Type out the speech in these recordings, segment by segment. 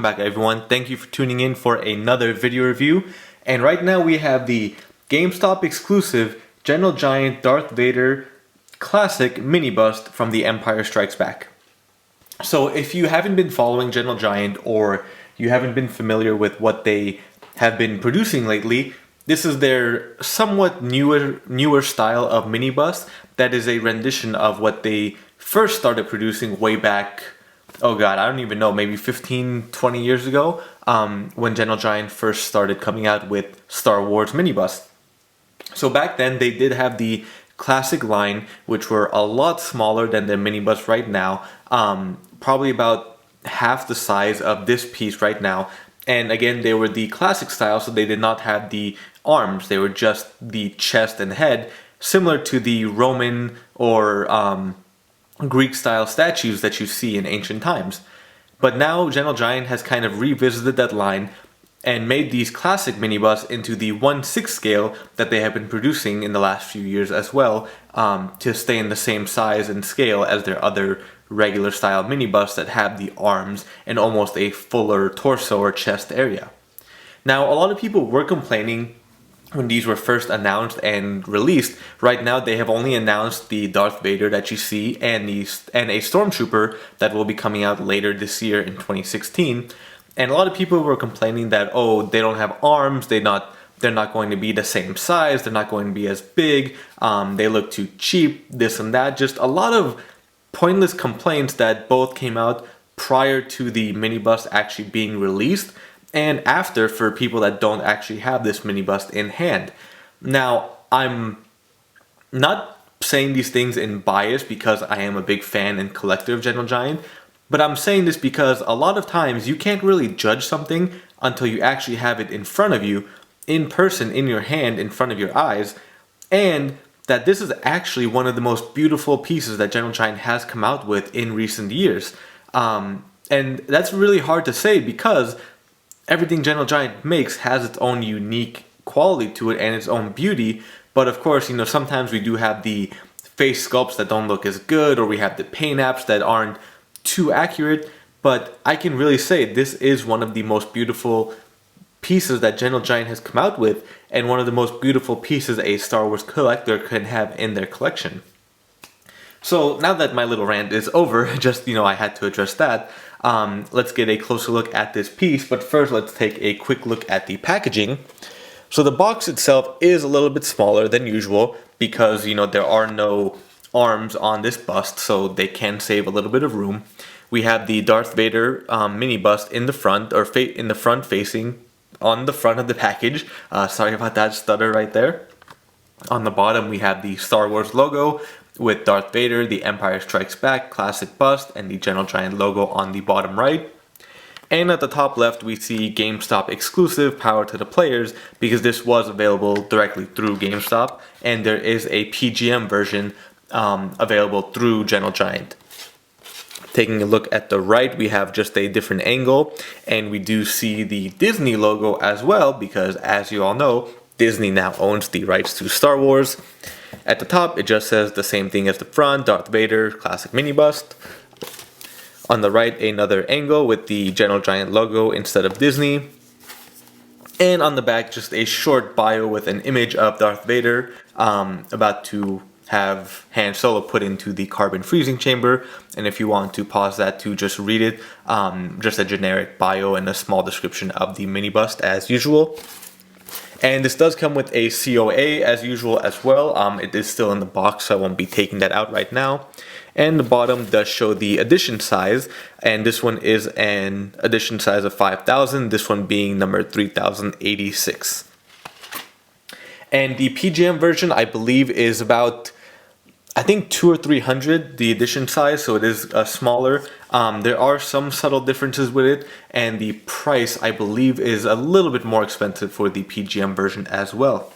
back everyone. Thank you for tuning in for another video review. And right now we have the Gamestop exclusive Gentle Giant Darth Vader Classic Mini Bust from The Empire Strikes Back. So if you haven't been following Gentle Giant or you haven't been familiar with what they have been producing lately, this is their somewhat newer style of mini bust that is a rendition of what they first started producing way back, oh god, I don't even know, maybe 15, 20 years ago, when Gentle Giant first started coming out with Star Wars mini bust. So back then they did have the classic line, which were a lot smaller than the mini bust right now, probably about half the size of this piece right now. And again, they were the classic style, so they did not have the arms. They were just the chest and head, similar to the Roman or Greek style statues that you see in ancient times. But now Gentle Giant has kind of revisited that line and made these classic mini busts into the 1/6 scale that they have been producing in the last few years as well, to stay in the same size and scale as their other regular style mini busts that have the arms and almost a fuller torso or chest area. Now, a lot of people were complaining when these were first announced and released. Right now they have only announced the Darth Vader that you see and a Stormtrooper that will be coming out later this year in 2016. And a lot of people were complaining that, oh, they don't have arms, they're not going to be the same size, they're not going to be as big, they look too cheap, this and that. Just a lot of pointless complaints that both came out prior to the mini bust actually being released and after, for people that don't actually have this mini bust in hand. Now, I'm not saying these things in bias because I am a big fan and collector of Gentle Giant, but I'm saying this because a lot of times you can't really judge something until you actually have it in front of you, in person, in your hand, in front of your eyes, and that this is actually one of the most beautiful pieces that Gentle Giant has come out with in recent years. And that's really hard to say because everything Gentle Giant makes has its own unique quality to it and its own beauty. But of course, you know, sometimes we do have the face sculpts that don't look as good, or we have the paint apps that aren't too accurate. But I can really say this is one of the most beautiful pieces that Gentle Giant has come out with, and one of the most beautiful pieces a Star Wars collector can have in their collection. So now that my little rant is over, just, you know, I had to address that. Let's get a closer look at this piece, but first let's take a quick look at the packaging. So the box itself is a little bit smaller than usual because, you know, there are no arms on this bust, so they can save a little bit of room. We have the Darth Vader mini bust in the front, or in the front facing on the front of the package. Sorry about that stutter right there. On the bottom we have the Star Wars logo with Darth Vader, The Empire Strikes Back classic bust, and the Gentle Giant logo on the bottom right. And at the top left we see GameStop exclusive power to the players, because this was available directly through GameStop, and there is a PGM version available through Gentle Giant. Taking a look at the right, we have just a different angle, and we do see the Disney logo as well, because as you all know, Disney now owns the rights to Star Wars. At the top, it just says the same thing as the front, Darth Vader, classic mini bust. On the right, another angle with the Gentle Giant logo instead of Disney. And on the back, just a short bio with an image of Darth Vader about to have Han Solo put into the carbon freezing chamber. And if you want to pause that to just read it, just a generic bio and a small description of the mini bust as usual. And this does come with a COA as usual as well. It is still in the box, so I won't be taking that out right now. And the bottom does show the edition size, and this one is an edition size of 5,000, this one being number 3086. And the PGM version, I believe, is about, I think, 200 or 300, the edition size, so it is smaller. There are some subtle differences with it, and the price, I believe, is a little bit more expensive for the PGM version as well.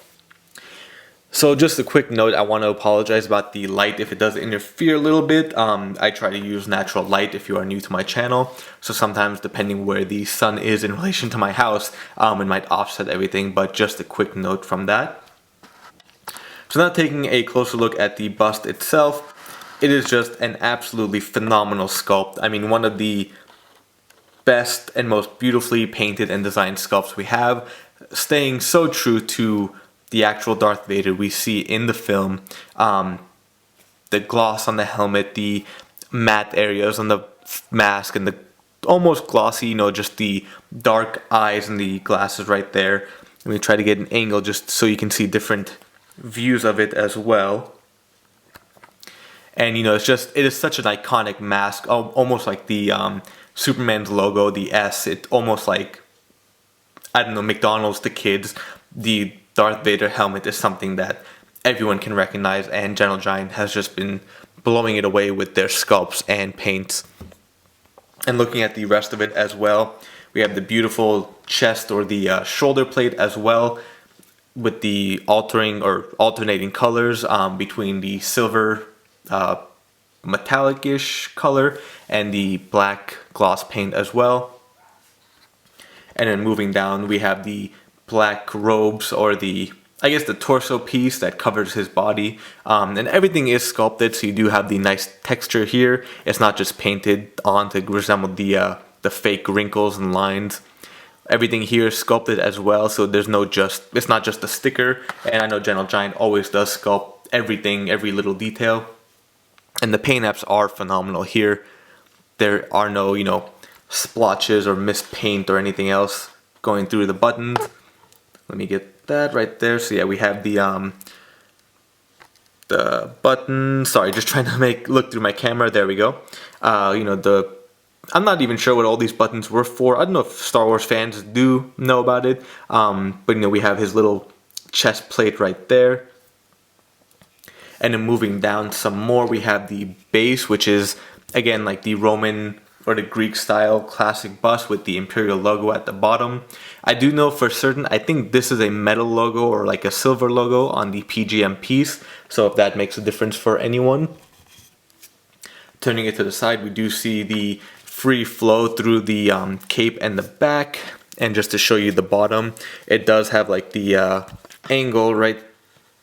So just a quick note, I want to apologize about the light if it does interfere a little bit. I try to use natural light if you are new to my channel, so sometimes depending where the sun is in relation to my house, it might offset everything, but just a quick note from that. So now taking a closer look at the bust itself, it is just an absolutely phenomenal sculpt. I mean, one of the best and most beautifully painted and designed sculpts we have, staying so true to the actual Darth Vader we see in the film. The gloss on the helmet, the matte areas on the mask, and the almost glossy, just the dark eyes and the glasses right there. Let me try to get an angle just so you can see different views of it as well. And it is such an iconic mask, almost like the Superman's logo, the S. It almost like, I don't know, McDonald's to kids. The Darth Vader helmet is something that everyone can recognize, and Gentle Giant has just been blowing it away with their sculpts and paints. And looking at the rest of it as well, we have the beautiful chest or the shoulder plate as well, with the alternating colors between the silver metallic-ish color and the black gloss paint as well. And then moving down, we have the black robes, or the torso piece that covers his body, and everything is sculpted, so you do have the nice texture here. It's not just painted on to resemble the fake wrinkles and lines. Everything here is sculpted as well, so it's not just a sticker. And I know Gentle Giant always does sculpt everything, every little detail, and the paint apps are phenomenal here. There are no splotches or missed paint or anything else going through the buttons. Let me get that right there. So yeah, we have the button. Sorry, just trying to look through my camera. There we go. I'm not even sure what all these buttons were for. I don't know if Star Wars fans do know about it. But we have his little chest plate right there. And then moving down some more, we have the base, which is again like the Roman or the Greek style classic bust with the Imperial logo at the bottom. I do know for certain, I think this is a metal logo or like a silver logo on the PGM piece, so if that makes a difference for anyone. Turning it to the side, we do see the free flow through the cape and the back. And just to show you the bottom, it does have like the angle right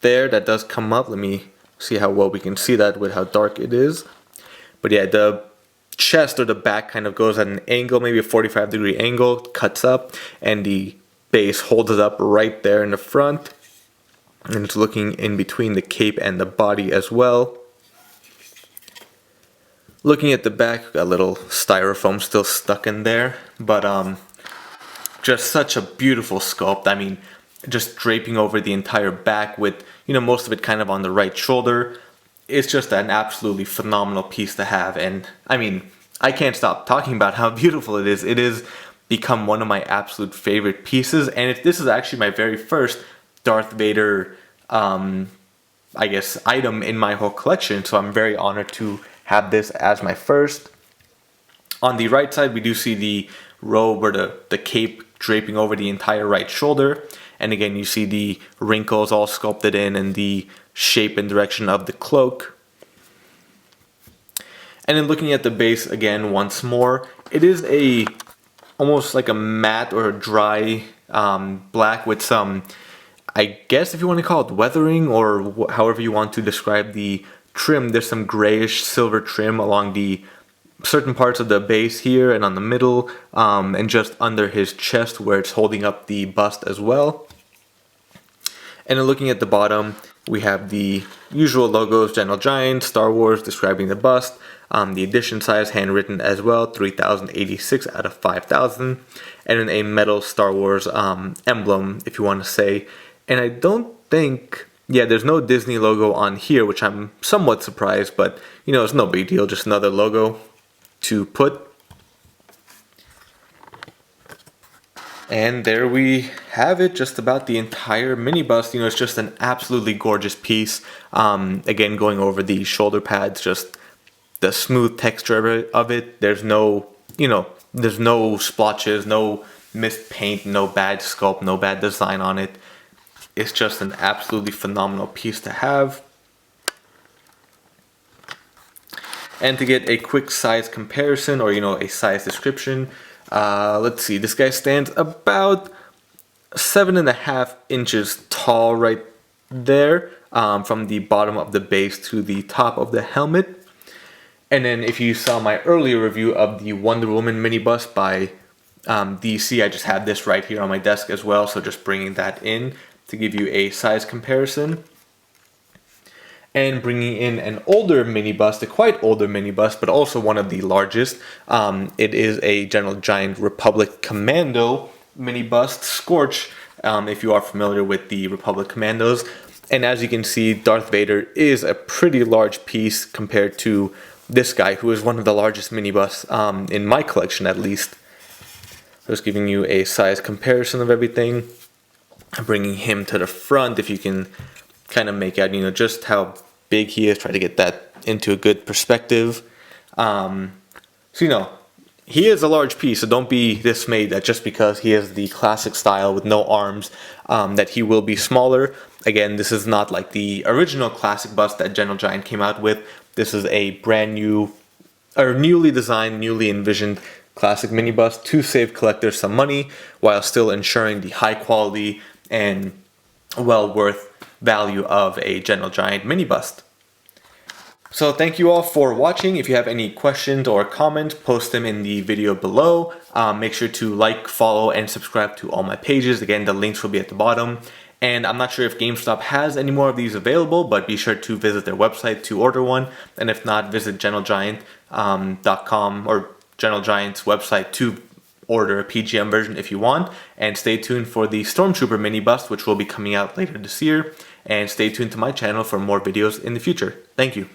there that does come up. Let me see how well we can see that with how dark it is. But yeah, the chest or the back kind of goes at an angle, maybe a 45-degree angle, cuts up, and the base holds it up right there in the front. And it's looking in between the cape and the body as well. Looking at the back, got a little styrofoam still stuck in there, but just such a beautiful sculpt. I mean, just draping over the entire back with, most of it kind of on the right shoulder. It's just an absolutely phenomenal piece to have, and I mean, I can't stop talking about how beautiful it is. It has become one of my absolute favorite pieces, and this is actually my very first Darth Vader, item in my whole collection, so I'm very honored to have this as my first. On the right side, we do see the robe or the cape draping over the entire right shoulder, and again, you see the wrinkles all sculpted in and the shape and direction of the cloak. And then looking at the base again once more, it is almost like a matte or a dry black with some, I guess if you want to call it weathering, or however you want to describe the trim. There's some grayish silver trim along the certain parts of the base here and on the middle, and just under his chest where it's holding up the bust as well. And then looking at the bottom, we have the usual logos, Gentle Giant, Star Wars, describing the bust. The edition size handwritten as well, 3086 out of 5000. And then a metal Star Wars emblem, if you want to say. And I don't think, there's no Disney logo on here, which I'm somewhat surprised, but it's no big deal, just another logo to put. And there we have it, just about the entire mini bust. It's just an absolutely gorgeous piece. Again, going over the shoulder pads, just the smooth texture of it. There's no, there's no splotches, no missed paint, no bad sculpt, no bad design on it. It's just an absolutely phenomenal piece to have. And to get a quick size comparison, or a size description, let's see, this guy stands about 7.5 inches tall right there, from the bottom of the base to the top of the helmet. And then if you saw my earlier review of the Wonder Woman mini bust by DC, I just have this right here on my desk as well, so just bringing that in to give you a size comparison. And bringing in an older mini bust, a quite older mini bust, but also one of the largest. It is a General Giant Republic Commando mini bust, Scorch, if you are familiar with the Republic Commandos. And as you can see, Darth Vader is a pretty large piece compared to this guy, who is one of the largest mini busts in my collection at least. Just giving you a size comparison of everything. I'm bringing him to the front, if you can kind of make out, just how big he is. Try to get that into a good perspective. So, he is a large piece, so don't be dismayed that just because he is the classic style with no arms, that he will be smaller. Again, this is not like the original classic bust that General Giant came out with. This is a brand new, or newly designed, newly envisioned classic mini bust to save collectors some money while still ensuring the high quality and well worth value of a General Giant mini bust. So thank you all for watching. If you have any questions or comments, post them in the video below. Make sure to like, follow, and subscribe to all my pages. Again, the links will be at the bottom. And I'm not sure if Gamestop has any more of these available, but be sure to visit their website to order one. And if not, visit GeneralGiant.com or General Giant's website to order a PGM version if you want. And stay tuned for the Stormtrooper mini bust, which will be coming out later this year. And stay tuned to my channel for more videos in the future. Thank you.